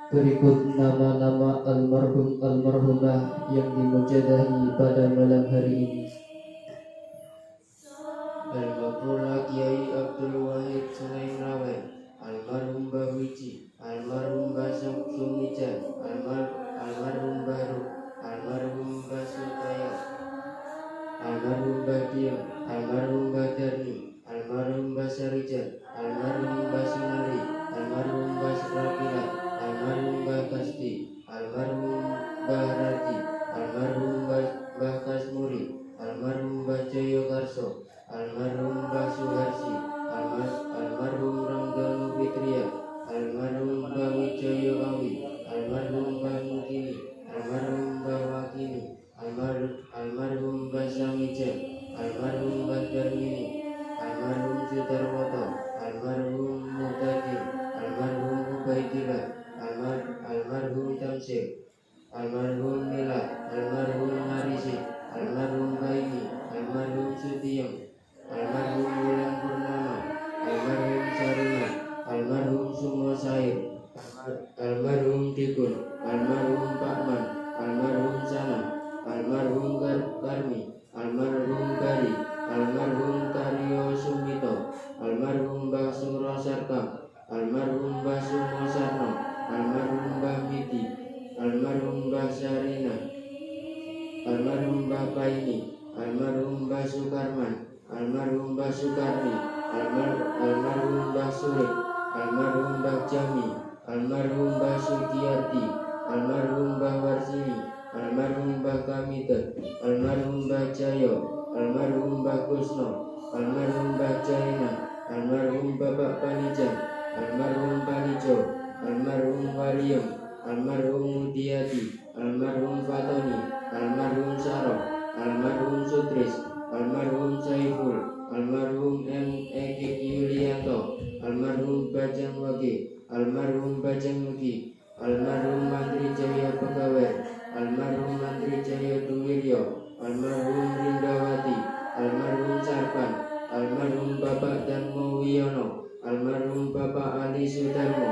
Berikut nama-nama almarhum almarhumah yang dimujadahi pada malam hari ini. Almarhum Kiai Abdul Wahid Selain Rawen, almarhum Mbah Wiji, almarhum Mbah Sumijan, almarhum Baru, almarhum Mbah Sutaya, almarhum Mbah Diem, almarhum Mbah Darni, almarhum Mbah Sarijan, almarhum Mbah Sinari, almarhum Mbah Rapila, almarhum Mbah Kasti, almarhum Mbah Rati, almarhum Mbah Kasmuri, almarhum Mbah Joyo Karso, almarhum Mbah Suharsi, almarhum Ramdhanu Fitria, almarhum Mbah Wijoyo Awi, almarhum Mbah Mukini, almarhum Mbah Wakini, almarhum Mbah Samija, almarhum Mbah Darmini, almarhum Sudarmoto, almarhum Mutakin, almarhum Ubaidillah, almarhum Tamsir, almarhum Mila, almarhum Narisi, almarhum Baini, almarhum Sutiyong, almarhum Wulan Purnama, almarhum Saruna, almarhum Sumo Sair, almarhum Dikun, almarhum Pakman, almarhum Sanam, almarhum Karmi, almarhum Kari, almarhum Karyo Sumito, almarhum Mbah Suro Sarkam, almarhum Mbah Sumo Sarno, almarhum Mbah Miti, almarhum Mbah Sarina, almarhum Mbah Paini, almarhum Mbah Sukarman, almarhum Mbah Sukarni, almarhum Mbah Sulit, almarhum Mbah Jami, almarhum Mbah Sukiyarti, almarhum Mbah Warsini, almarhum Mbah Kamita, almarhum Mbah Jayo, almarhum Mbah Kusno, almarhum Mbah Jaina, almarhum Bapak Panijan, almarhum Panijo, almarhum Wariem, almarhum Mudiati, almarhum Fatoni, almarhum Sarok, almarhum Sutris, almarhum Saiful, almarhum M.E.K. Yulianto, almarhum Bajang Wage, almarhum Bajang Nuki, almarhum Mantri Jaya Pegawai, almarhum Mantri Jaya Duwiryo, almarhum Rindawati, almarhum Sarpan, almarhum Bapak Danmo Wiono, almarhum Bapak Ali Sudarmo,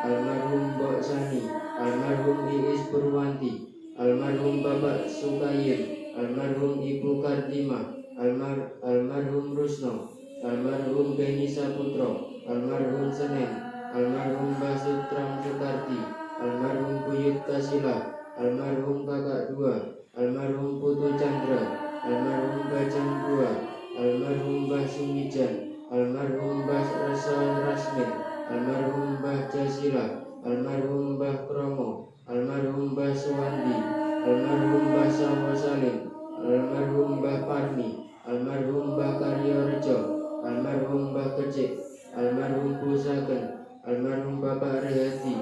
almarhum Mbok Sani, almarhum Iis Purwanti, almarhum Bapak Sukayin, almarhum Ibu Kartima, almarhum Rusno, almarhum Beni Saputro, almarhum Senen, almarhum Basutram Sukarti, almarhum Buyut Kasila, almarhum Kakak Dua, almarhum Putu Chandra, almarhum Bajang Dua, almarhum Mbah Sumijan, almarhum Mbah Rasa Rasmin, almarhum Mbah Jasila, almarhum Mbah Kromo, almarhum Mbah Suwandi, almarhum Mbah Sawo Salim, almarhum Mbah Parmi, almarhum Mbah Karyorejo, almarhum Mbah Kecik, almarhum Bu Saken, almarhum Bapak Rehati,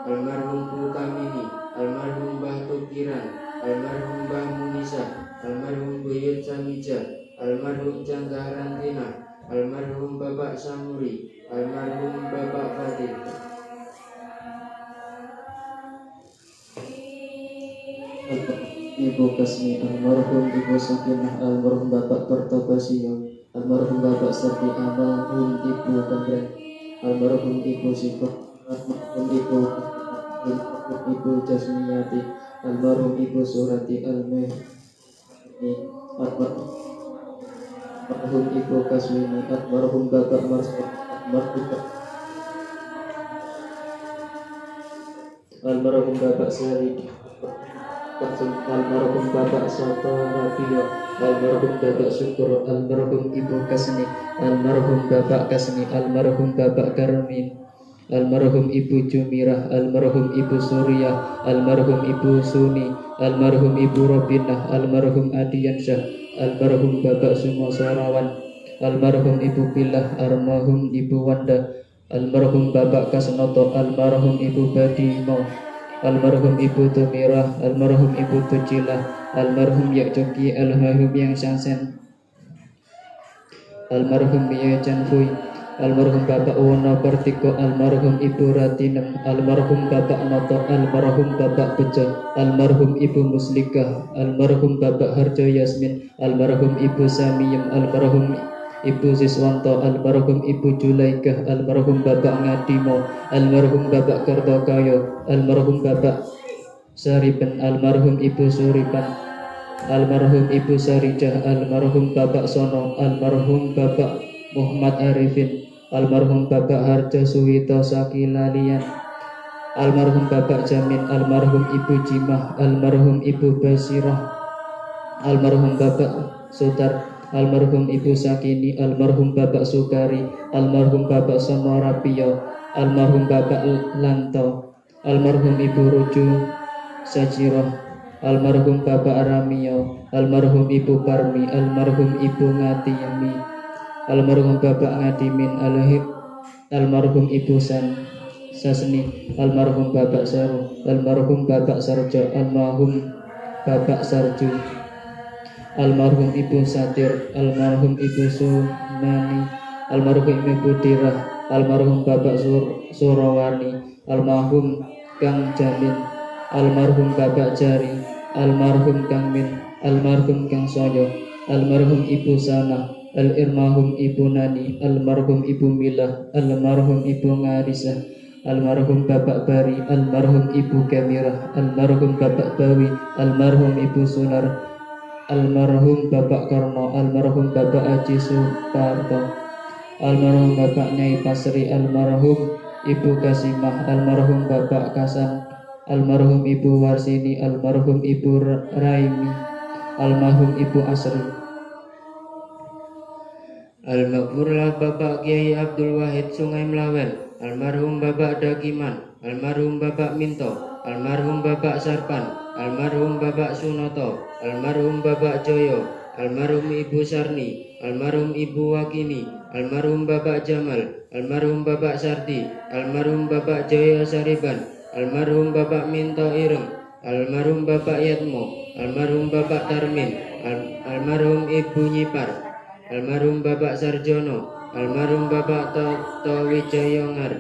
almarhum Bu Kamini, almarhum Mbah Tukiran, almarhum Mbah Munisa, almarhum Buyut Samija, almarhum Canggah Rantina, almarhum Bapak Samuri, almarhum Bapak Fatih. Ibu Kasmi, almarhum Ibu Sakinah, almarhum Bapak Pertobasio, almarhum Bapak Serti, almarhum Ibu Kandren, almarhum Ibu Siko, almarhum Ibu Jasmiyati, almarhum Ibu Surati Almehni, almarhum Ibu Kaswini, almarhum Bapak Marsud, almarhum Bapak Salih, almarhum Bapak Soto Rabio, almarhum Bapak Syukur, almarhum Ibu Kasni, almarhum Bapak Kasni, almarhum Bapak Karmin, almarhum Ibu Jumirah, almarhum Ibu Surya, almarhum Ibu Suni, almarhum Ibu Robinah, almarhum Adiansyah, almarhum Bapak Sumosarawan, almarhum Ibu Pilah, almarhum Ibu Wanda, almarhum Bapak Kasnoto, almarhum Ibu Badimo, almarhum Ibu Tumirah, almarhum Ibu Tujilah, almarhum Yakjoki, almarhum Yang Sansen, almarhum Mia Janfui, almarhum Bapak Wono Pertiko, almarhum Ibu Ratinem, almarhum Bapak Noto, almarhum Bapak Bejo, almarhum Ibu Muslikah, almarhum Bapak Harjo Yasmin, almarhum Ibu Samiyem, almarhum Ibu Siswanto, almarhum Ibu Julaikah, almarhum Bapak Ngadimo, almarhum Bapak Kertokayo, almarhum Bapak Sariban, almarhum Ibu Suripan, almarhum Ibu Sarijah, almarhum Bapak Sono, almarhum Bapak Muhammad Arifin, almarhum Bapak Harjo Suwito Sakilalian, almarhum Bapak Jamin, almarhum Ibu Jimah, almarhum Ibu Basirah, almarhum Bapak Sutar, almarhum Ibu Sakini, almarhum Bapak Sukari, almarhum Bapak Sonorapio, almarhum Bapak Lanto, almarhum Ibu Ruju Sajiroh, almarhum Bapak Ramio, almarhum Ibu Parmi, almarhum Ibu Ngatiyami, almarhum Bapak Ngadimin Alhib, almarhum Ibu Sasni, almarhum Bapak Saru, almarhum Bapak Sarjo, almarhum Bapak Sarju, almarhum Ibu Satir, almarhum Ibu Sunani, almarhum Ibu Dirah, almarhum Bapak Surawani, almarhum Kang Jamin, almarhum Bapak Jari, almarhum Kang Min, almarhum Kang Soyo, almarhum Ibu Sana, almarhum Ibu Nani, almarhum Ibu Milah, almarhum Ibu Ngarisah, almarhum Bapak Bari, almarhum Ibu Kamirah, almarhum Bapak Bawi, almarhum Ibu Sunar, almarhum Bapak Karno, almarhum Bapak Aji Suparto, almarhum Bapak Nyai Pasri, almarhum Ibu Kasimah, almarhum Bapak Kasan, almarhum Ibu Warsini, almarhum Ibu Raimi, almarhum Ibu Asri. Al-Maghfurlah Bapak Kiai Abdul Wahid Sungai Melawen, almarhum Bapak Dakiman, almarhum Bapak Minto, almarhum Bapak Sarpan, almarhum Bapak Sunoto, almarhum Bapak Joyo, almarhum Ibu Sarni, almarhum Ibu Wakini, almarhum Bapak Jamal, almarhum Bapak Sarti, almarhum Bapak Joyo Sariban, almarhum Bapak Minto Ireng, almarhum Bapak Yatmo, almarhum Bapak Tarmin, almarhum Ibu Nyipar, almarhum Bapak Sarjono, almarhum Bapak Toto Wijayongar,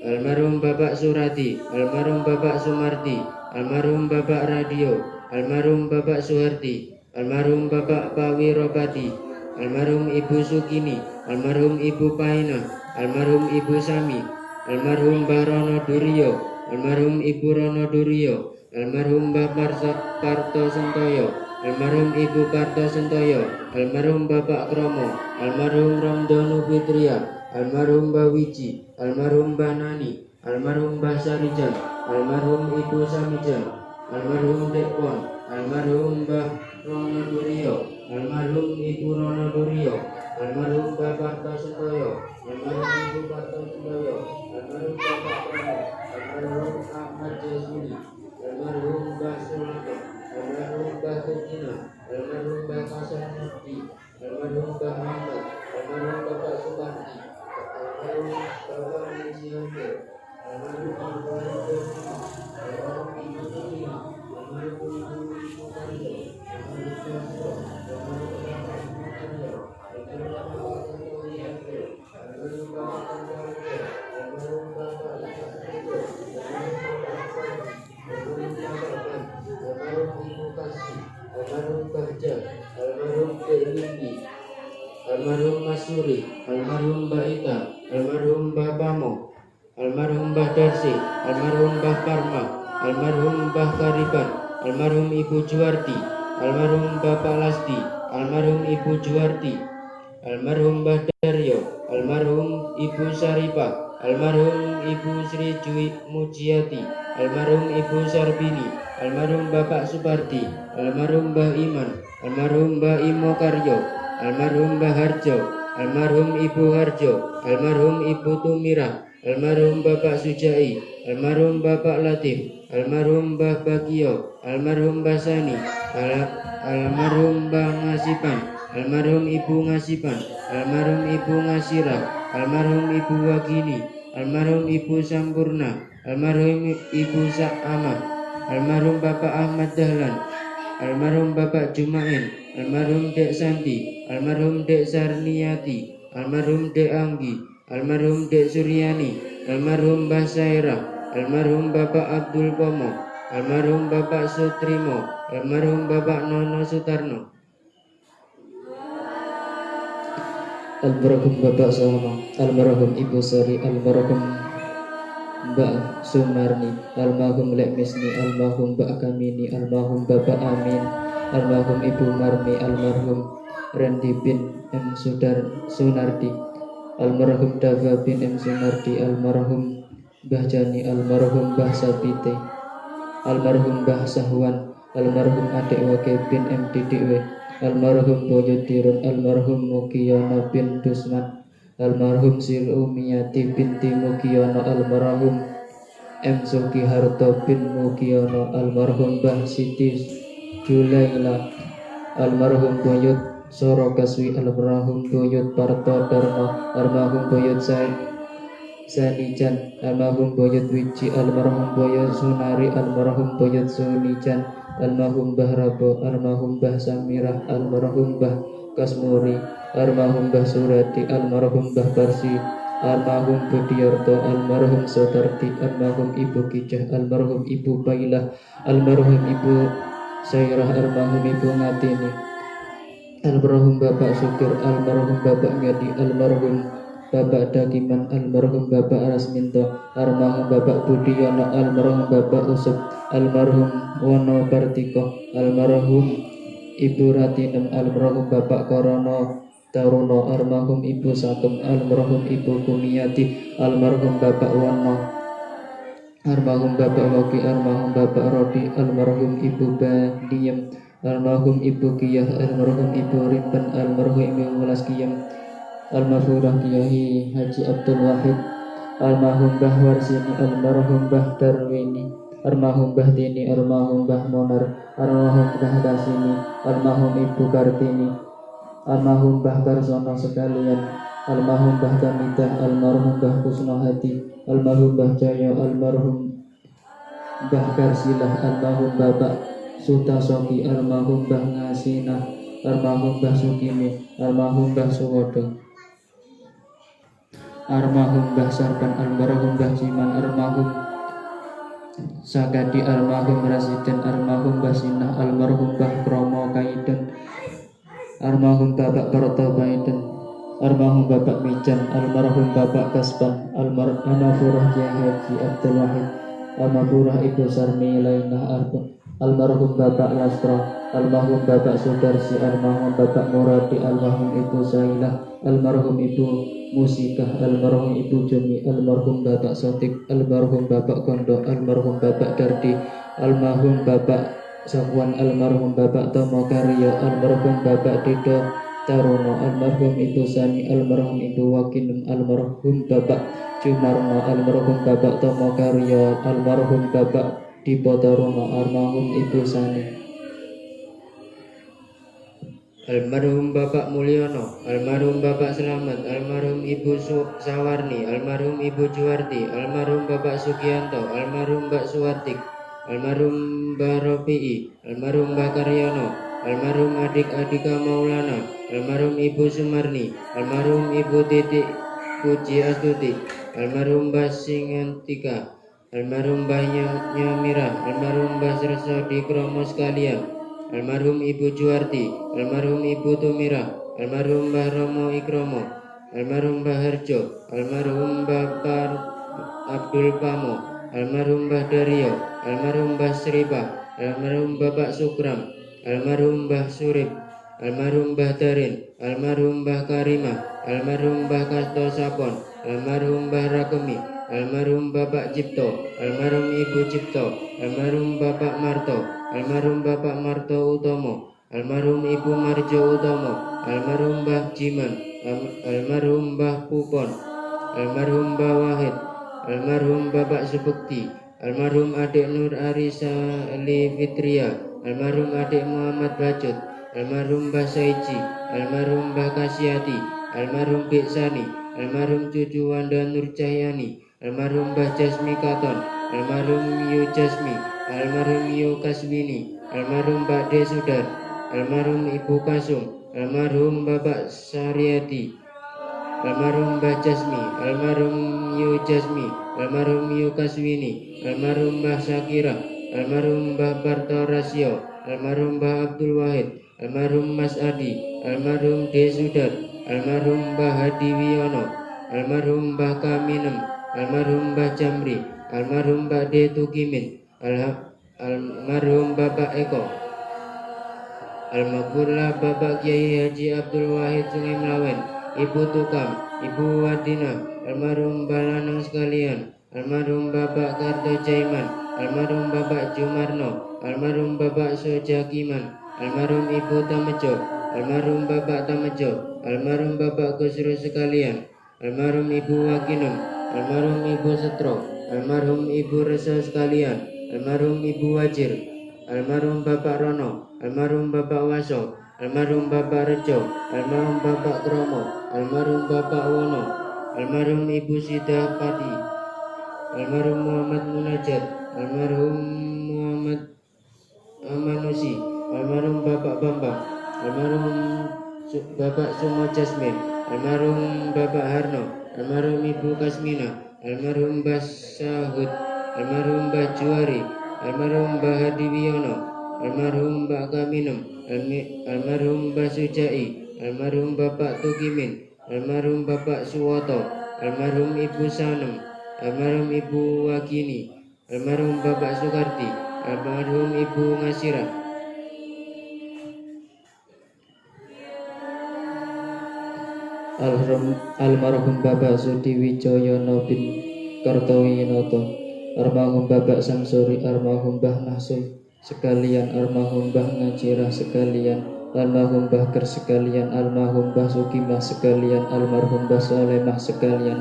almarhum Bapak Surati, almarhum Bapak Sumarti, almarhum Bapak Radio, almarhum Bapak Suharti, almarhum Bapak Pawirobati, almarhum Ibu Sukini, almarhum Ibu Paina, almarhum Ibu Sami, almarhum Mbah Rono Duryo, almarhum Ibu Rono Duryo, almarhum Mbah Parto Sentoyo, almarhum Ibu Karto Sentoyo, almarhum Bapak Kromo, almarhum Ramdhanu Fitria, almarhum Mbah Wiji, almarhum Mbah Nani, almarhum Mbah Sarijan, almarhum Ibu Samijan, almarhum Dekpon, almarhum Mbah Rono Duryo, almarhum Ibu Rono Duryo, almarhum Mbah Parto Sentoyo, almarhum Ibu Parto Sentoyo, almarhum Bapak Kromo, almarhum Ahmad Jasmini, almarhum Mbah Sunoto, almarhum Mbah Tukina, almarhum Mbah Kasan Mukti, almarhum Mbah Muhammad, almarhum Bapak Suparti, almarhum Bapak Nisianto, almarhum Ibu Rito, almarhum Ibu Tukina, almarhum Ibu Karyo, almarhum Basro, almarhum Bapak Sumaryo, almarhum Bapak Tantoyanto, almarhum Bapak Tantoyanto, almarhum Bapak Ibu, almarhum Bapak Fadi, almarhum Bapak Dan, almarhum Ibu Kasih, almarhum Bagja, almarhum Dek Windy, almarhum Masuri, almarhum Mbak Ita, almarhum Mbah Pamo, almarhum Mbah Darsi, almarhum Mbah Parma, almarhum Mbah Kariban, almarhum Ibu Juwarti, almarhum Bapak Lasti, almarhum Ibu Juwarti, almarhum Mbah Daryo, almarhum Ibu Saripah, almarhum Ibu Sri Jui Mujiati, almarhum Ibu Sarbini, almarhum Bapak Suparti, almarhum Mbah Iman, almarhum Mbah Imo Karyo, almarhum Mbah Harjo, almarhum Ibu Harjo, almarhum Ibu Tumirah, almarhum Bapak Sujai, almarhum Bapak Latif, almarhum Mbah Bagio, almarhum Mbah Sani, almarhum Mbah Ngasipan, almarhum Ibu Ngasipan, almarhum Ibu Ngasirah, almarhum Ibu Wagini, almarhum Ibu Sampurna, almarhum Ibu Sa'amah, almarhum Bapak Ahmad Dahlan, almarhum Bapak Jumain, almarhum Dek Santi, almarhum Dek Sarniati, almarhum Dek Anggi, almarhum Dek Suryani, almarhum Mbah Sairah, almarhum Bapak Abdul Pomo, almarhum Bapak Sutrimo, almarhum Bapak Nono Sutarno, almarhum Bapak Salama, almarhum Ibu Sari, almarhum Mbak Sumarni, almarhum Lek Misni, almarhum Mbak Kamini, almarhum Bapak Amin, almarhum Ibu Marmi, almarhum Randy bin M. Sunardi, almarhum Dava bin M. Sunardi, almarhum Mbah Jani, almarhum Mbah Sabite, almarhum Mbah Sahwan, almarhum Adik Wage bin M. Didikwe, almarhum Boyo Dirun, almarhum Mugiyono bin Dusman, almarhum Silumiyati binti Mugiono, almarhum M. Sugiharto bin Mugiono, almarhum Mbah Siti Julaila, almarhum Buyut Sorokaswi, almarhum Buyut Parto Dharma, almarhum Buyut Sanijan, almarhum Buyut Wiji, almarhum Buyut Sunari, almarhum Buyut Sunijan, almarhum Mbah Rabo, almarhum Mbah Samirah, almarhum Mbah Kasmuri, almarhum Mbah Surati, almarhum Mbah Parsi, almarhum Budiarto, almarhum Sotarti, almarhum Ibu Kijah, almarhum Ibu Bailah, almarhum Ibu Sairah, almarhum Ibu Ngatini, almarhum Bapak Syukur, almarhum Bapak Ngadi, almarhum Bapak Dakiman, almarhum Bapak Rasminto, almarhum Bapak Budiono, almarhum Bapak Usep, almarhum Wono Partiko, almarhum Ibu Ratinem, almarhum Bapak Korono Taruno, almarhum Ibu Sakem, almarhum Ibu Kumiati, almarhum Bapak Wono, almarhum Bapak Loki, almarhum Bapak Rodi, almarhum Ibu Badiem, almarhum Ibu Kiyah, almarhum Ibu Rimpen, almarhum Ibu Mulas Kiyam, almarhum Kiai Haji Abdul Wahid, almarhum Mbah Warsini, almarhum Mbah Darwini, almarhum Mbah Dini, almarhum Mbah Monar, almarhum Mbah Kasini, almarhum Ibu Kartini, almarhum Mbah Karsono sekalian, almarhum Mbah Kamidah, almarhum Mbah Kusnohati, almarhum Mbah Jaya, almarhum Mbah Karsilah, almarhum Bapak Sutasoki, almarhum Mbah Ngasinah, almarhum Mbah Sukimi, almarhum Mbah Suwodo, almarhum Mbah Sarpan, almarhum Mbah Ciman, almarhum Sakadi, almarhum Rasiden, almarhum Mbah Sinah, almarhum Mbah Kromo Kaiden, almarhum Bapak Parto Baiden, almarhum Bapak Mijan, almarhum Bapak Kasban, almarhum Kiai Haji Abdul Wahid, almarhum Ibu Sarmi Lainah, almarhum Bapak Lastro, almarhum Bapak Sudarsi, almarhum Bapak Muradi, almarhum Ibu Sailah, almarhum Ibu Musikah, almarhum Ibu Jumi, almarhum Bapak Sotik, almarhum Bapak Kondo, almarhum Bapak Dardi, almarhum Bapak Sakwan, almarhum Bapak Tomo Karyo, almarhum Bapak Dido Taruno, almarhum Ibu Sani, almarhum Ibu Wakinem, almarhum Bapak Jumarno, almarhum Bapak Tomo Karyo, almarhum Bapak Dipo Taruno, almarhum Ibu Sani, almarhum Bapak Mulyono, almarhum Bapak Selamat, almarhum Ibu Sawarni, almarhum Ibu Juwarti, almarhum Bapak Sugianto, almarhum Mbak Suwartik, almarhum Mbah Rofi'i, almarhum Mbah Karyono, almarhum adik-adika Maulana, almarhum Ibu Sumarni, almarhum Ibu Titik Puji Astuti, almarhum Mbah Singantika, almarhum Mbah Nyamira, almarhum Mbah Serso Dikromo sekalian, almarhum Ibu Juwarti, almarhum Ibu Tumira, almarhum Mbah Romo Ikromo, almarhum Mbah Harjo, almarhum Bapak Abdul Pamo, almarhum Mbah Dario, almarhum Mbah Sripah, almarhum Bapak Sukram, almarhum Mbah Surip, almarhum Mbah Darin, almarhum Mbah Karimah, almarhum Mbah Kasto Sapon, almarhum Mbah Rakemi, almarhum Bapak Cipto, almarhum Ibu Cipto, almarhum Bapak Marto, almarhum Bapak Marto Utomo, almarhum Ibu Marjo Utomo, almarhum Mbah Jiman, almarhum Mbah Pupon, almarhum Mbah Wahid, almarhum Bapak Subekti, almarhum Adik Nur Arisa Eli Fitria, almarhum Adik Muhammad Bacut, almarhum Mbah Saiji, almarhum Mbah Kasyati, almarhum Bik Sani, almarhum Cucu Wanda Nur Cahyani, almarhum Mbah Jasmi Katon, almarhum Yu Jasmi, almarhum Yu Kasmini, almarhum Mbak De Sudar, almarhum Ibu Kasum, almarhum Bapak Saryadi, almarhum Mbah Jasmi, almarhum Yu Jasmi, almarhum Yu Kaswini, almarhum Mbah Syakira, almarhum Mbah Parto Rasio, almarhum Mbah Abdul Wahid, almarhum Mas Adi, almarhum De Sudar, almarhum Mbah Hadi Wiono, almarhum Mbah Kaminem, almarhum Mbah Jamri, almarhum Mbak De Tukimin, almarhum Bapak Eko. Almarhumlah Bapak Kiai Haji Abdul Wahid Sungai Melawen, Ibu Tukam, Ibu Wadina, almarhum Balanang sekalian, almarhum Bapak Karto Jaiman, almarhum Bapak Jumarno, almarhum Bapak Sojakiman, almarhum Ibu Tamejo, almarhum Bapak Tamejo, almarhum Bapak Gusro sekalian, almarhum Ibu Wakinem, almarhum Ibu Setro, almarhum Ibu Resa sekalian, almarhum Ibu Wajir, almarhum Bapak Rono, almarhum Bapak Waso, almarhum Bapak Rejo, almarhum Bapak Kromo, almarhum Bapak Wono, almarhum Ibu Sidah Pati, almarhum Muhammad Munajat, almarhum Muhammad Amanusi, almarhum Bapak Bambang, almarhum Bapak Sumo Jasmin, almarhum Bapak Harno, almarhum Ibu Kasmina, almarhum Mbah Sahud, almarhum Mbah Juwari, almarhum Mbah Hadi Wiono, almarhum Mbak Kaminem, almarhum Mbah Sujai, almarhum Bapak Tukimin, almarhum Bapak Suwoto, almarhum Ibu Sanem, almarhum Ibu Wakini, almarhum Bapak Sukarti, almarhum Ibu Ngasirah, almarhum Bapak Sudiwijoyono bin Kartowinoto, almarhum Bapak Samsuri, almarhum Mbah Mahsul sekalian, almarhum Mbah Ngajirah sekalian, almarhum Mbah Ker sekalian, almarhum Mbah Sukimah sekalian, almarhum Mbah Solemah sekalian,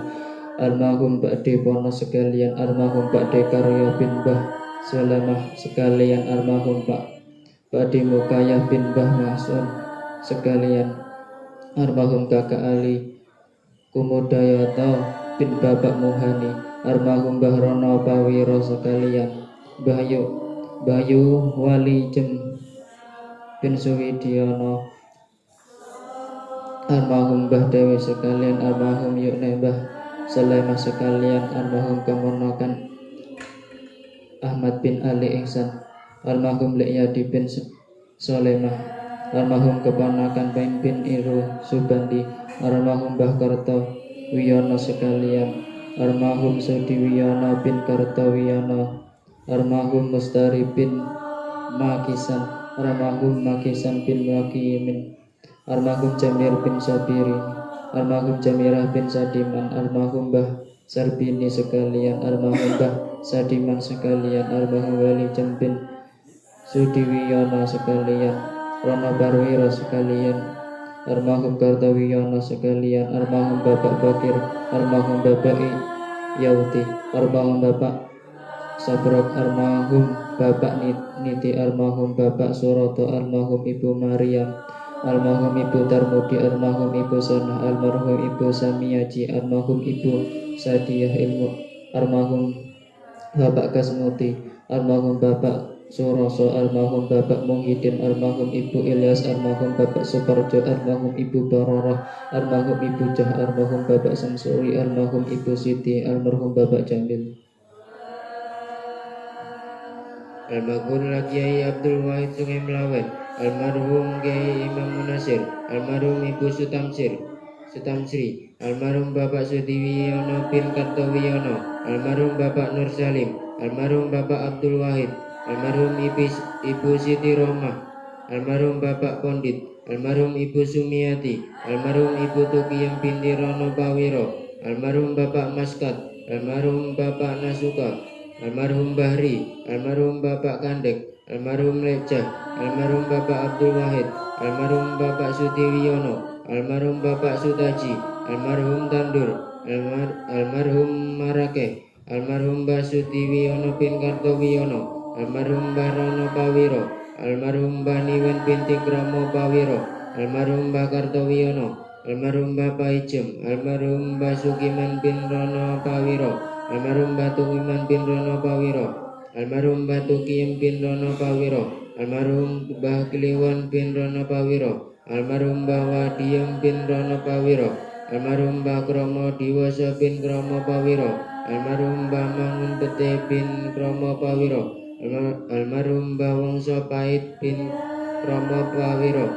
almarhum Mbak Depono sekalian, almarhum Pak Dekaryo bin Mbah Solemah sekalian, almarhum Pak Demukayah bin Mbah Masun sekalian, almarhum Kakak Ali Kumudayoto bin Bapak Muhani, almarhum Mbah Rono Pawiro sekalian, Bayu Wali Jem bin Suwidiono, almarhum Mbah Dewi sekalian, almarhum Yukne Mbah Salemah sekalian, almarhum keponakan Ahmad bin Ali Ihsan, almarhum Lek Yadi bin Solemah, almarhum keponakan Pain bin Iru Subandi, almarhum Mbah Karto Wiono sekalian, almarhum Sudi Wiono bin Karto Wiono, almarhum Mustari bin Makisan, almarhum Makisan bin Wakimin, almarhum Jamir bin Sabiri, almarhum Jamirah bin Sadiman, almarhum Mbah Sarbini sekalian, almarhum Mbah Sadiman sekalian, almarhum Wali Jem bin Sudiwiyono sekalian, Rono Barwiro sekalian, almarhum Kartowiyono sekalian, almarhum Bapak Bakir, almarhum Bapak Yauti, almarhum Bapak Sabrok, almarhum Bapak Niti, almarhum Bapak Suroto, almarhum Ibu Maryam, almarhum Ibu Tarmudi, almarhum Ibu Sonah, almarhum Ibu Samiyaji, almarhum Ibu Sadiyah Ilmu, almarhum Bapak Kasmuti, almarhum Bapak Suroso, almarhum Bapak Muhyiddin, almarhum Ibu Ilyas, almarhum Bapak Suparjo, almarhum Ibu Baroroh, almarhum Ibu Jah, almarhum Bapak Samsuri, almarhum Ibu Siti, almarhum Bapak Jamil. almarhum Kiai Abdul Wahid Sungai Melawen, almarhum Kiai Imam Munasir, almarhum Ibu Sutamsri, almarhum Bapak Sudiwiono bin Kartowiono, almarhum Bapak Nur Salim, almarhum Bapak Abdul Wahid, almarhum Ibu Siti Rohmah, almarhum Bapak Pondit, almarhum Ibu Sumiati, almarhum Ibu Tukiyem binti Rono Pawiro, almarhum Bapak Maskat, almarhum Bapak Nasuka, almarhum Bahri, almarhum Bapak Kandek, almarhum Lepjah, almarhum Bapak Abdul Wahid, almarhum Bapak Sudiwiono, almarhum Bapak Sutaji, almarhum Tandur, almarhum Marake, almarhum Mbah Sudiwiono bin Kartowiono, almarhum Mbah Rono Pawiro, almarhum Mbah Niwen binti Kromo Pawiro, almarhum Mbah Kartowiono, almarhum Bapak Ijem, almarhum Mbah Sukiman bin Rono Pawiro, almarhum Mbah Tukiman bin Rono Pawiro, almarhum Mbah Tukiem bin Rono Pawiro, almarhum Mbah Kliwon bin Rono Pawiro, almarhum Mbah Wadiem bin Rono Pawiro, almarhum Mbah Kromo Diwasa bin Kromo Pawiro, almarhum Mbah Mangun Pete bin Kromo Pawiro, almarhum Mbah Wongso Pait bin Kromo Pawiro,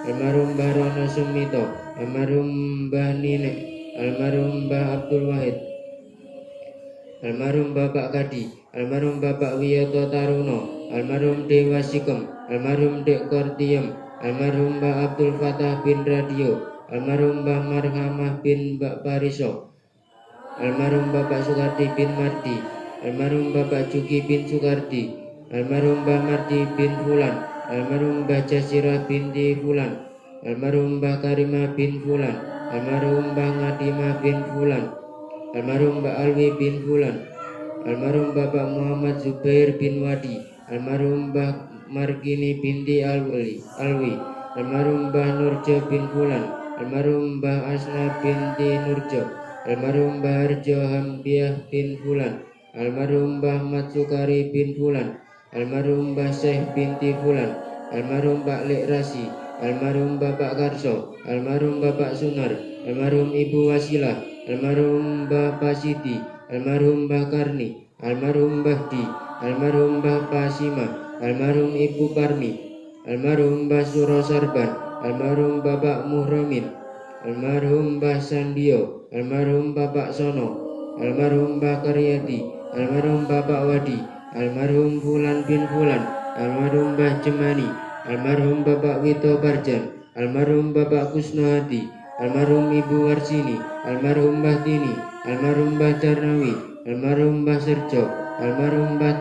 almarhum Mbah Rono Sumito, almarhum Mbah Nine, almarhum Mbah Abdul Wahid, almarhum Bapak Kadi, almarhum Bapak Wiyoto Taruno, almarhum Dewa Sikem, almarhum Dek Kortiem, almarhum Mbah Abdul Fatah bin Radio, almarhum Mbah Marhamah bin Mbak Pariso, almarhum Bapak Sukardi bin Mardi, almarhum Bapak Juki bin Sukardi, almarhum Mbah Mardi bin Fulan, almarhum Mbah Jasirah binti Fulan, almarhum Mbah Karimah bin Fulan, almarhum Mbah Ngadimah bin Fulan, almarhum Mbak Alwi bin Fulan, almarhum Bapak Muhammad Zubair bin Wadi, almarhum Mbah Margini binti Alwi, almarhum Mbah Nurjo bin Fulan, almarhum Mbah Asna binti Nurjo, almarhum Mbah Harjo Hambiah bin Fulan, almarhum Mbah Matsukari bin Fulan, almarhum Mbah Syekh binti Fulan, almarhum Pak Lek Rasi, almarhum Bapak Karso, almarhum Bapak Sunar, almarhum Ibu Wasilah, almarhum Mbah Pasiti, almarhum Mbah Karni, almarhum Mbah Di, almarhum Mbah Pasima, almarhum Ibu Parmi, almarhum Mbah Suro Sarban, almarhum Bapak Muhramin, almarhum Mbah Sandio, almarhum Bapak Sono, almarhum Mbah Karyadi, almarhum Bapak Wadi, almarhum Fulan bin Fulan, almarhum Mbah Jemani, almarhum Bapak Wito Barjan, almarhum Bapak Kusnohadi, almarhum Ibu Warsini, almarhum Mbah Tini, almarhum Mbah Darnawi, almarhum Mbah Serjo, almarhum Mbah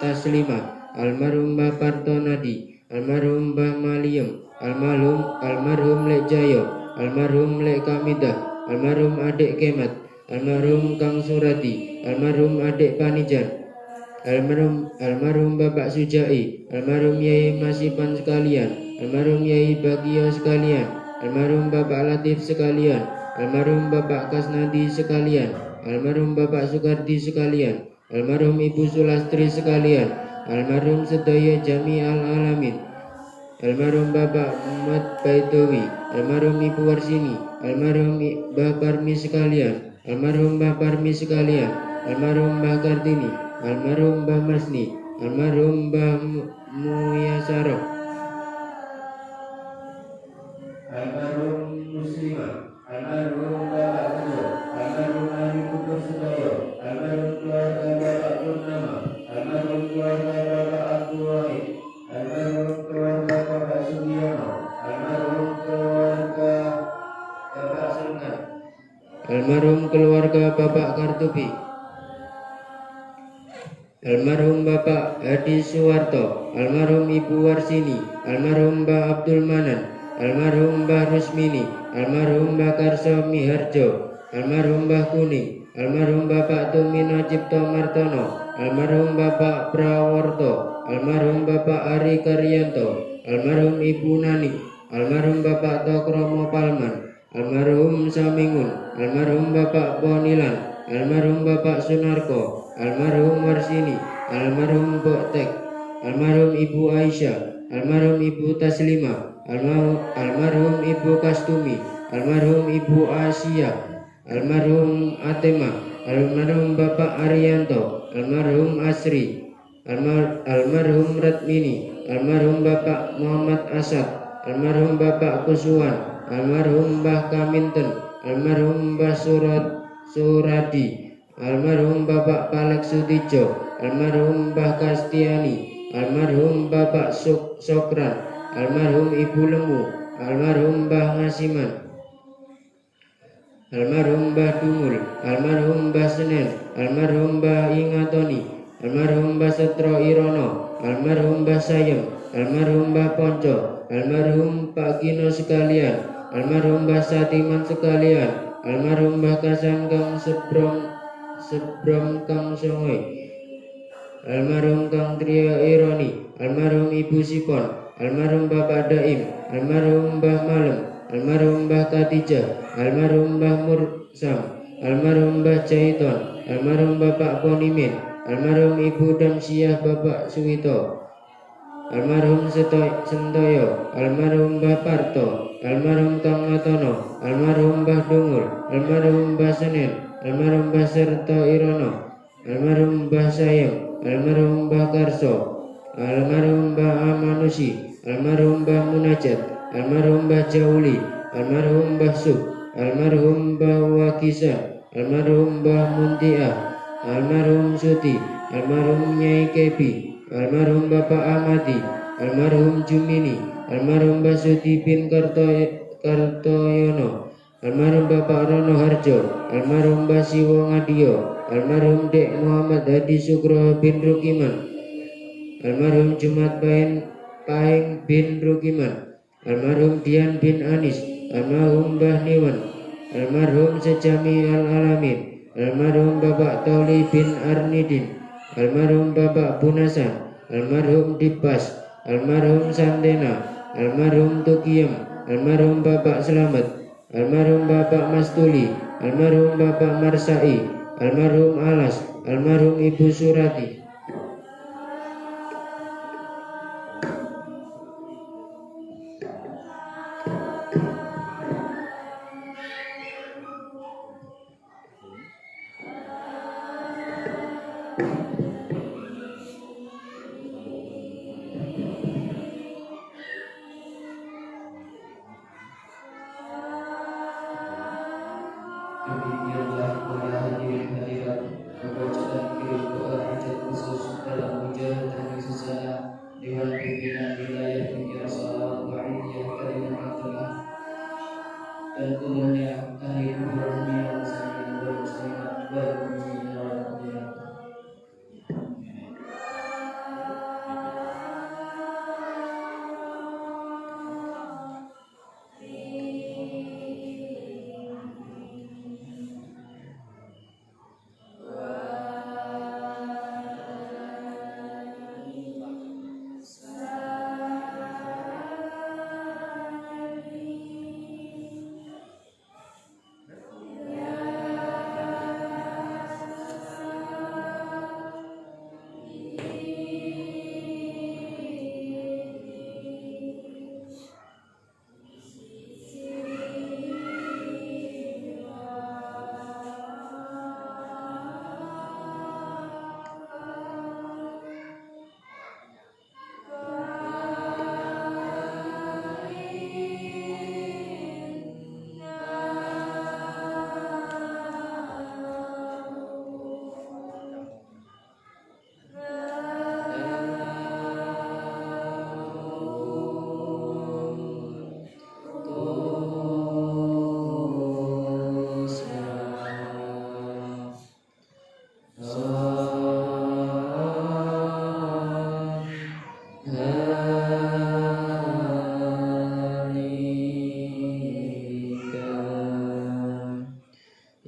Taslima, almarhum Mbah Partonadi, almarhum Mbah Maliem, almarhum Lek Jayo, almarhum Lek Kamidah, almarhum Adik Kemat, almarhum Kang Surati, almarhum Adik Panijan, almarhum Bapak Sujai, almarhum Yai Masipan sekalian, almarhum Yai Bagio sekalian, almarhum Bapak Latif sekalian, almarhum Bapak Kasnadi sekalian, almarhum Bapak Sukardi sekalian, almarhum Ibu Sulastri sekalian, almarhum sedaya Jami Alamin, almarhum Bapak Muhammad Baidowi, almarhum Ibu Warsini, almarhum Mbah Parmi sekalian, almarhum Mbah Parmi sekalian, almarhum Mbah Kartini, almarhum Mbah Masni, almarhum Mbah Muyasaro, almarhum Muslimah, almarhum Bapak Tejo, almarhum Ahli Kubur Sedoyo, almarhum keluarga Bapak Purnama, almarhum keluarga Bapak Abdul Wahid, almarhum keluarga Bapak Sugiono, almarhum keluarga Bapak Sengat, almarhum keluarga Bapak Kartubi, almarhum Bapak Hadi Suwarto, almarhum Ibu Warsini, almarhum Mbah Abdul Manan, almarhum Mbah Rusmini, almarhum Mbah Karso Miharjo, almarhum Mbah Kuning, almarhum Bapak Tumino Cipto Martono, almarhum Bapak Praworto, almarhum Bapak Ari Karyanto, almarhum Ibu Nani, almarhum Bapak Tokromo Palman, almarhum Samingun, almarhum Bapak Ponilan, almarhum Bapak Sunarko, almarhum Warsini, almarhum Boktek, almarhum Ibu Aisyah, almarhum Ibu Taslima, almarhum Ibu Kastumi, almarhum Ibu Asia, almarhum Atema, almarhum Bapak Arianto, almarhum Asri, almarhum Ratmini, almarhum Bapak Muhammad Asad, almarhum Bapak Kusuwan, almarhum Mbah Kaminten, almarhum Mbah Suradi, almarhum Bapak Palek Sutijo, almarhum Mbah Kastiani, almarhum Bapak Sokran, almarhum Ibu Lemu, almarhum Mbah Ngasiman, almarhum Mbah Dumul, almarhum Mbah Senen, almarhum Mbah Ingatoni, almarhum Mbah Setro Irono, almarhum Mbah Sayem, almarhum Mbah Ponco, almarhum Pak Gino sekalian, almarhum Mbah Satiman sekalian, almarhum Mbah Kasan Kang Sebrom Kang Songoy, almarhum Kang Trio Ironi, almarhum Ibu Sipon, almarhum Bapak Daim, almarhum Mbah Malem, almarhum Mbah Katijah, almarhum Mbah Mursam, almarhum Mbah Jaiton, almarhum Bapak Ponimin, almarhum Ibu Damsiah Bapak Suwito, almarhum Sentoyo, almarhum Mbah Parto, almarhum Kang Natono, almarhum Mbah Dungul, almarhum Mbah Senen, almarhum Mbah Serto Irono, almarhum Mbah Sayem, almarhum Mbah Karso, almarhum Mbah Amanusi, almarhum Mbah Munajat, almarhum Mbah Jauli, almarhum Mbah Sub, almarhum Mbah Wakisa, almarhum Mbah Muntiah, almarhum Suti, almarhum Nyai Kebi, almarhum Bapak Amati, almarhum Jumini, almarhum Basuti bin Kartoyono, almarhum Bapak Rono Harjo, almarhum Mbah Siwo Ngadio, almarhum Dek Muhammad Hadi Sukro bin Rukiman, almarhum Jumat Paing bin Rukiman, almarhum Dian bin Anis, almarhum Mbah Niwan, almarhum Sejami Al-Alamin, almarhum Bapak Tauli bin Arnidin, almarhum Bapak Bunasan, almarhum Dipas, almarhum Santena, almarhum Tukiyem, almarhum Bapak Selamat, almarhum Bapak Mastuli, almarhum Bapak Marsai, almarhum Alas, almarhum Ibu Surati. Demikianlah para hadirin hadirat pembacaan kirim doa hajat khusus dalam hujah dan susana Dewan Pimpinan Wilayah Pinggir Salam Wa'idiyah Kalimantan dan umumnya ahli Qur'an Muslimin wal Muslimat wal Mu'minin wal Mu'minat.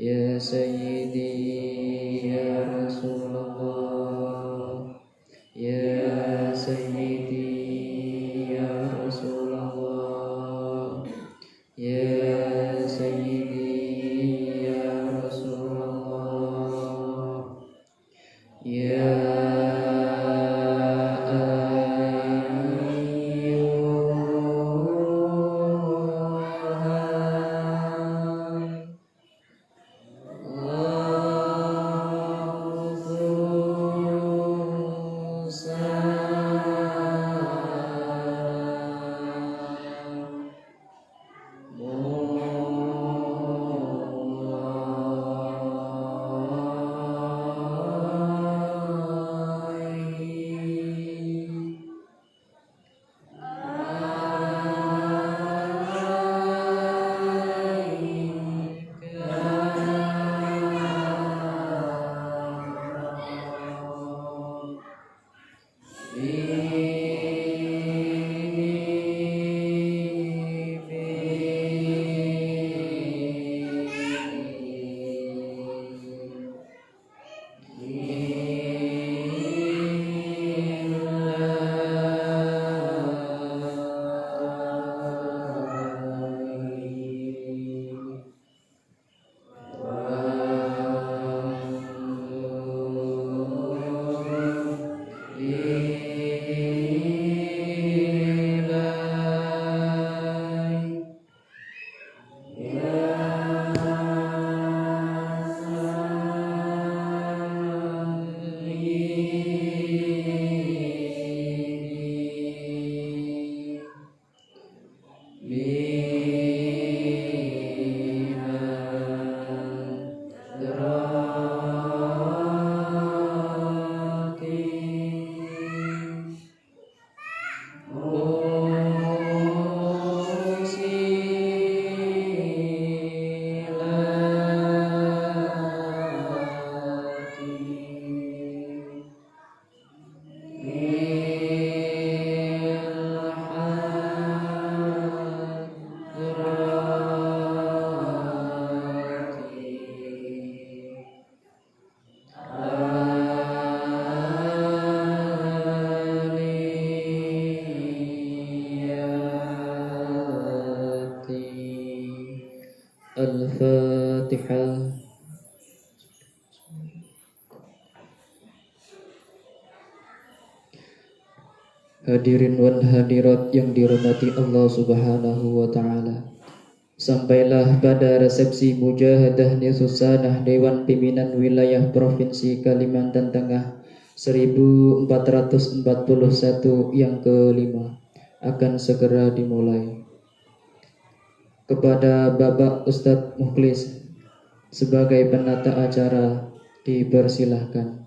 Ya Sayyidi Ya Rasulullah, Ya Sayyidi Ya Rasulullah, Ya Sayyidi Ya Rasulullah, Ya Hadirin wan hadirat yang dirahmati Allah Subhanahu wa taala. Sampailah pada resepsi mujahadah Nisusanah Dewan Pimpinan Wilayah Provinsi Kalimantan Tengah 1441 yang kelima akan segera dimulai. Kepada Bapak Ustadz Mukhlis sebagai penata acara dipersilahkan.